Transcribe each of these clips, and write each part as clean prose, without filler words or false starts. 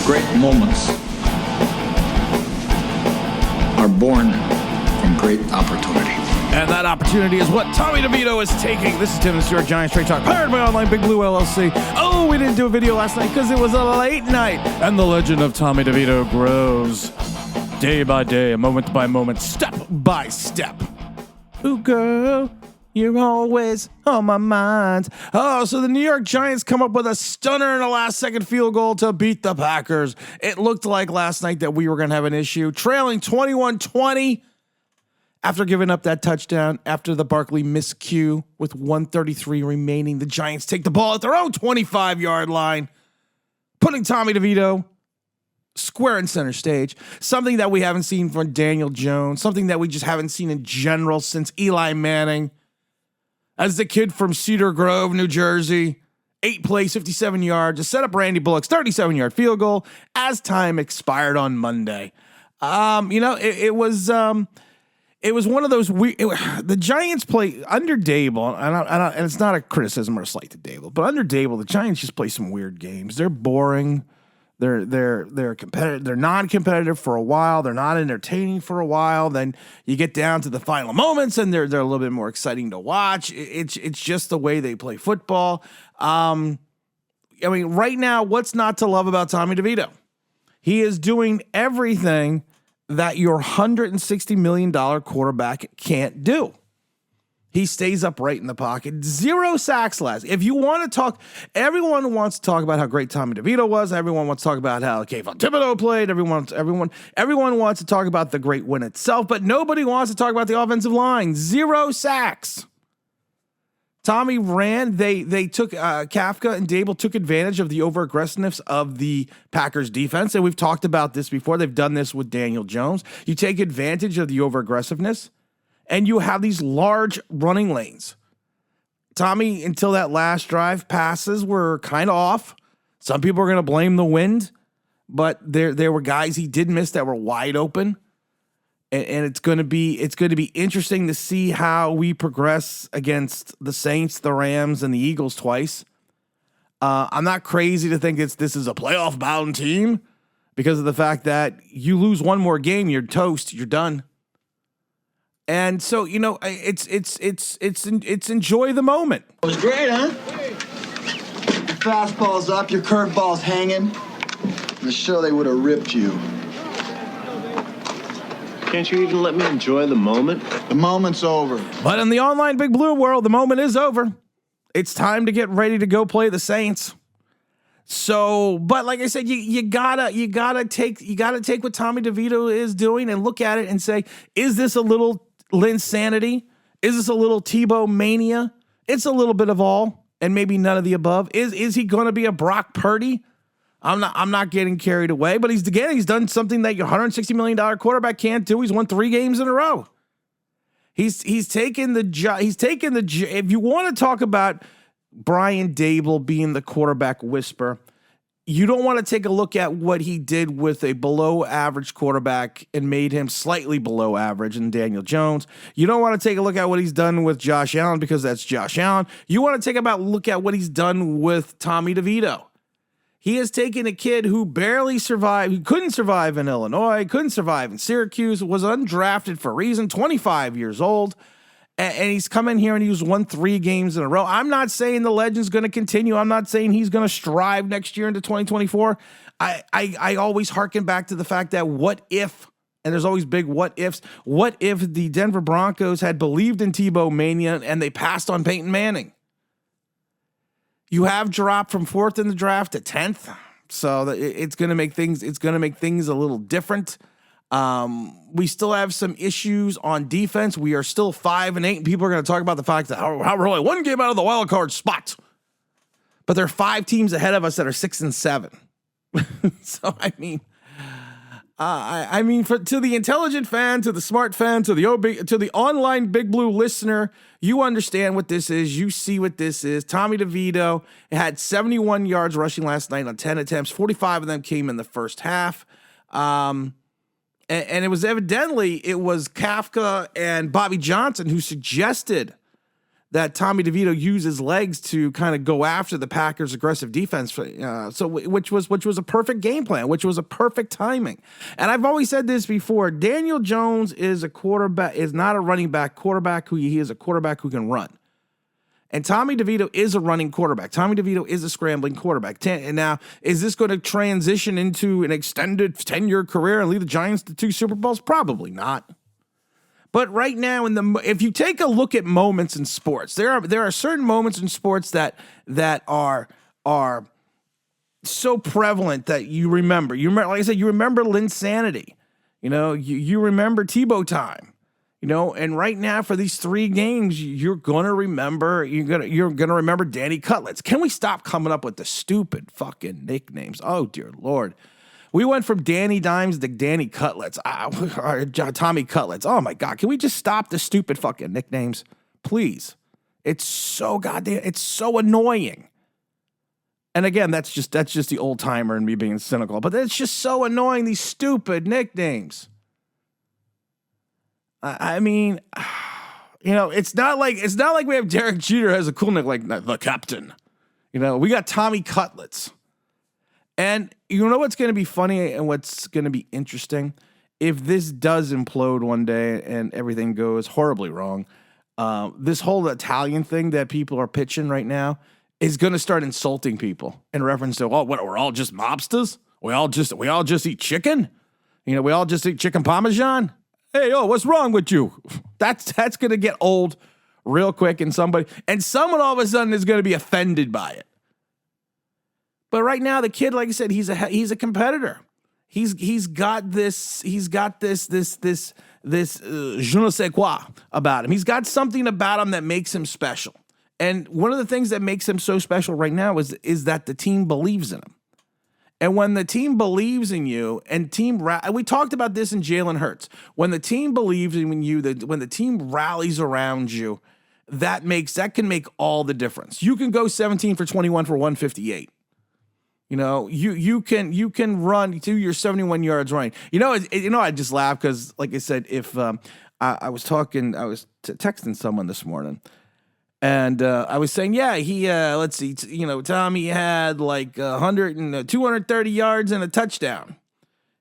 Great moments are born from great opportunity. And that opportunity is what Tommy DeVito is taking. This is Tim, the New York Giants Straight Talk, powered by Online Big Blue LLC. Oh, we didn't do a video last night because it was a late night. And the legend of Tommy DeVito grows day by day, moment by moment, step by step. Ooh, girl, you're always on my mind. Oh, so the New York Giants come up with a stunner and a last-second field goal to beat the Packers. It looked like last night that we were going to have an issue. Trailing 21-20 after giving up that touchdown, after the Barkley miscue with 1:33 remaining, the Giants take the ball at their own 25-yard line, putting Tommy DeVito square in center stage, something that we haven't seen from Daniel Jones, something that we just haven't seen in general since Eli Manning. As the kid from Cedar Grove, New Jersey, 8 plays, 57 yards, to set up Randy Bullock's 37-yard field goal as time expired on Monday. It was one of those the Giants play under Dable, and it's not a criticism or a slight to Dable, but under Dable, the Giants just play some weird games. They're boring. They're competitive. They're non-competitive for a while. They're not entertaining for a while. Then you get down to the final moments, and they're a little bit more exciting to watch. It's just the way they play football. Right now, what's not to love about Tommy DeVito? He is doing everything that your $160 million quarterback can't do. He stays upright in the pocket. 0 sacks last. If you want to talk, everyone wants to talk about how great Tommy DeVito was. Everyone wants to talk about how Kayvon Thibodeau played. Everyone wants to talk about the great win itself, but nobody wants to talk about the offensive line. 0 sacks. Tommy ran. They took Kafka and Dable took advantage of the over-aggressiveness of the Packers defense, and we've talked about this before. They've done this with Daniel Jones. You take advantage of the over-aggressiveness, and you have these large running lanes. Tommy, until that last drive, passes were kind of off. Some people are going to blame the wind, but there were guys he did miss that were wide open. And it's going to be interesting to see how we progress against the Saints, the Rams, and the Eagles twice. I'm not crazy to think this is a playoff bound team because of the fact that you lose one more game, you're toast, you're done. And so it's enjoy the moment. It was great, huh? Your fastball's up, your curveball's hanging. In the show they would have ripped you. Can't you even let me enjoy the moment? The moment's over. But in the online Big Blue world, the moment is over. It's time to get ready to go play the Saints. So, but like I said, you gotta take what Tommy DeVito is doing and look at it and say, is this a little Linsanity? Is this a little Tebow mania? It's a little bit of all, and maybe none of the above. Is he going to be a Brock Purdy? I'm not getting carried away, but he's done something that your $160 million quarterback can't do. He's won 3 games in a row. He's taken the job. If you want to talk about Brian Dable being the quarterback whisperer, you don't want to take a look at what he did with a below average quarterback and made him slightly below average in Daniel Jones. You don't want to take a look at what he's done with Josh Allen because that's Josh Allen. You want to take a look at what he's done with Tommy DeVito. He has taken a kid who barely survived, who couldn't survive in Illinois, couldn't survive in Syracuse, was undrafted for a reason, 25 years old, and he's come in here and he's won 3 games in a row. I'm not saying the legend's going to continue. I'm not saying he's going to strive next year into 2024. I always harken back to the fact that what if, and there's always big what ifs, what if the Denver Broncos had believed in Tebow mania and they passed on Peyton Manning? You have dropped from 4th in the draft to 10th, so it's going to make things. It's going to make things a little different. We still have some issues on defense. We are still 5-8, and people are going to talk about the fact that how we're only 1 game out of the wild card spot, but there are 5 teams ahead of us that are 6-7. So to the intelligent fan, to the smart fan, to the online Big Blue listener, you understand what this is. You see what this is. Tommy DeVito had 71 yards rushing last night on 10 attempts. 45 of them came in the first half. And it was Kafka and Bobby Johnson who suggested that Tommy DeVito used his legs to kind of go after the Packers' aggressive defense. Which was a perfect game plan, which was a perfect timing. And I've always said this before: Daniel Jones is not a running back quarterback. He is a quarterback who can run. And Tommy DeVito is a running quarterback. Tommy DeVito is a scrambling quarterback. And now, is this going to transition into an extended 10-year career and lead the Giants to 2 Super Bowls? Probably not. But right now, if you take a look at moments in sports, there are certain moments in sports that are so prevalent that you remember. You remember, like I said, you remember Linsanity. You remember Tebow time. And right now for these 3 games, you're gonna remember Danny Cutlets. Can we stop coming up with the stupid fucking nicknames? Oh dear Lord. We went from Danny Dimes to Danny Cutlets, or Tommy Cutlets. Oh my God, can we just stop the stupid fucking nicknames, please? It's so annoying. And again, that's just the old timer and me being cynical, but it's just so annoying, these stupid nicknames. I mean, it's not like we have Derek Jeter has a cool nick like the captain. We got Tommy Cutlets. And you know what's going to be funny and what's going to be interesting? If this does implode one day and everything goes horribly wrong, this whole Italian thing that people are pitching right now is going to start insulting people in reference to, we're all just mobsters? We all just eat chicken? We all just eat chicken parmesan? Hey, what's wrong with you? That's going to get old real quick, and someone all of a sudden is going to be offended by it. But right now, the kid, like I said, he's a competitor. He's got this je ne sais quoi about him. He's got something about him that makes him special. And one of the things that makes him so special right now is that the team believes in him. And when the team believes in you, and we talked about this in Jalen Hurts. When the team believes in you, when the team rallies around you, that can make all the difference. You can go 17 for 21 for 158. You can run do your 71 yards running. I just laugh because, like I said, if I was texting someone this morning, and I was saying, let's see, Tommy had like 230 yards and a touchdown.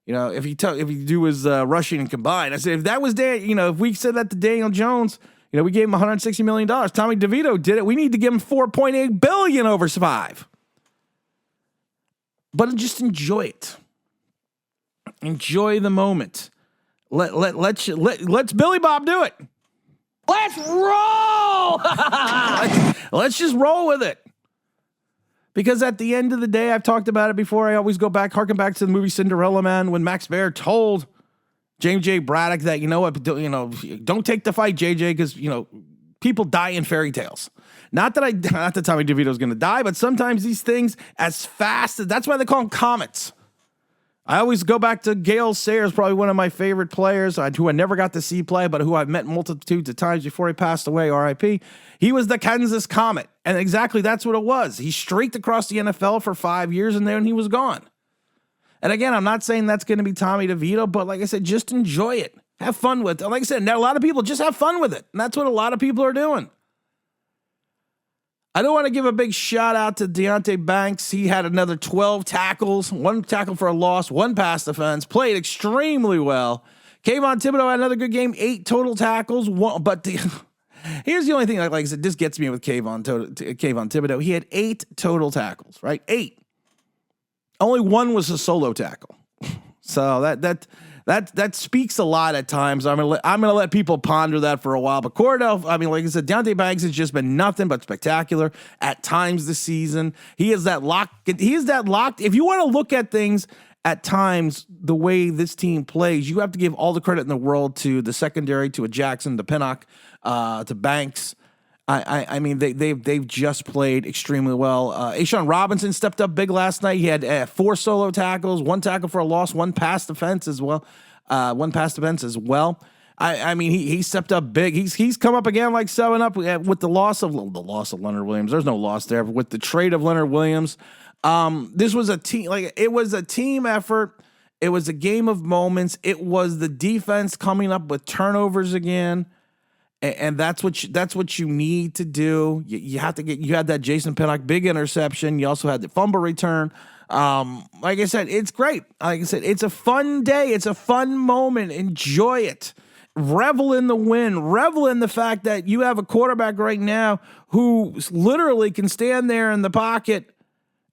If you do his rushing and combined, I said if that was if we said that to Daniel Jones, we gave him $160 million. Tommy DeVito did it. We need to give him $4.8 billion over 5. But just enjoy it. Enjoy the moment. Let's Billy Bob do it. Let's roll. Let's just roll with it. Because at the end of the day, I've talked about it before. I always harken back to the movie Cinderella Man when Max Baer told James J. Braddock that don't take the fight, JJ, because people die in fairy tales. Not that Tommy DeVito is going to die, but sometimes these things that's why they call them comets. I always go back to Gale Sayers, probably one of my favorite players, who I never got to see play, but who I've met multitudes of times before he passed away, R.I.P. He was the Kansas Comet, and exactly that's what it was. He streaked across the NFL for 5 years, and then he was gone. And again, I'm not saying that's going to be Tommy DeVito, but like I said, just enjoy it. Have fun with it. Like I said, now a lot of people just have fun with it, and that's what a lot of people are doing. I don't want to give a big shout out to Deonte Banks. He had another 12 tackles, 1 tackle for a loss, 1 pass defense, played extremely well. Kayvon Thibodeau had another good game, 8 total tackles. Here's the only thing, like I said, this gets me with Kayvon Thibodeau. He had 8 total tackles, right? 8. Only 1 was a solo tackle. So that speaks a lot at times. I'm gonna let people ponder that for a while. But Cordell, like I said, Deonte Banks has just been nothing but spectacular at times this season. He is that locked. If you want to look at things at times, the way this team plays, you have to give all the credit in the world to the secondary, to a Jackson, to Pinnock, to Banks. They've just played extremely well. A'Shawn Robinson stepped up big last night. He had 4 solo tackles, 1 tackle for a loss, 1 pass defense as well. He stepped up big. He's come up again like 7-up with the loss of Leonard Williams. There's no loss there. But with the trade of Leonard Williams, this was a team. It was a team effort. It was a game of moments. It was the defense coming up with turnovers again. And that's what you need to do. You have to you had that Jason Pinnock big interception. You also had the fumble return. Like I said, it's great. Like I said, it's a fun day. It's a fun moment. Enjoy it. Revel in the win. Revel in the fact that you have a quarterback right now who literally can stand there in the pocket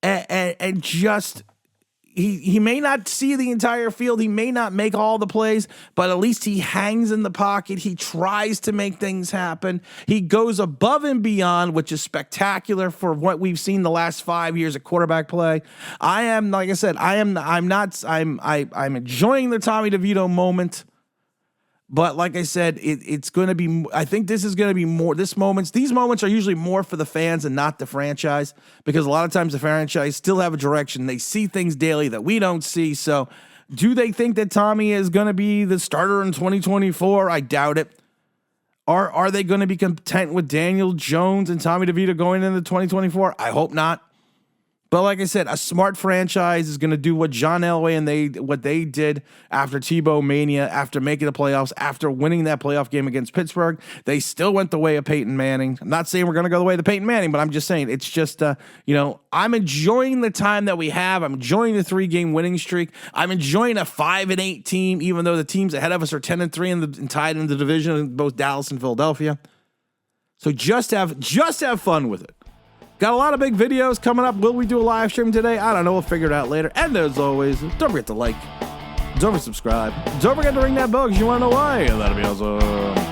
and just. He may not see the entire field. He may not make all the plays, but at least he hangs in the pocket. He tries to make things happen. He goes above and beyond, which is spectacular for what we've seen the last 5 years of quarterback play. I'm enjoying the Tommy DeVito moment. But like I said, it's going to be, I think this is going to be more, these moments are usually more for the fans and not the franchise, because a lot of times the franchise still have a direction. They see things daily that we don't see. So do they think that Tommy is going to be the starter in 2024? I doubt it. Are they going to be content with Daniel Jones and Tommy DeVito going into 2024? I hope not. But like I said, a smart franchise is going to do what John Elway and what they did after Tebow Mania, after making the playoffs, after winning that playoff game against Pittsburgh. They still went the way of Peyton Manning. I'm not saying we're going to go the way of Peyton Manning, but I'm just saying it's just, I'm enjoying the time that we have. I'm enjoying the 3-game winning streak. I'm enjoying a 5-8 team, even though the teams ahead of us are 10-3 and tied in the division in both Dallas and Philadelphia. So just have fun with it. Got a lot of big videos coming up. Will we do a live stream today? I don't know. We'll figure it out later. And as always, don't forget to like. Don't forget to subscribe. Don't forget to ring that bell because you want to know why. That'll be awesome.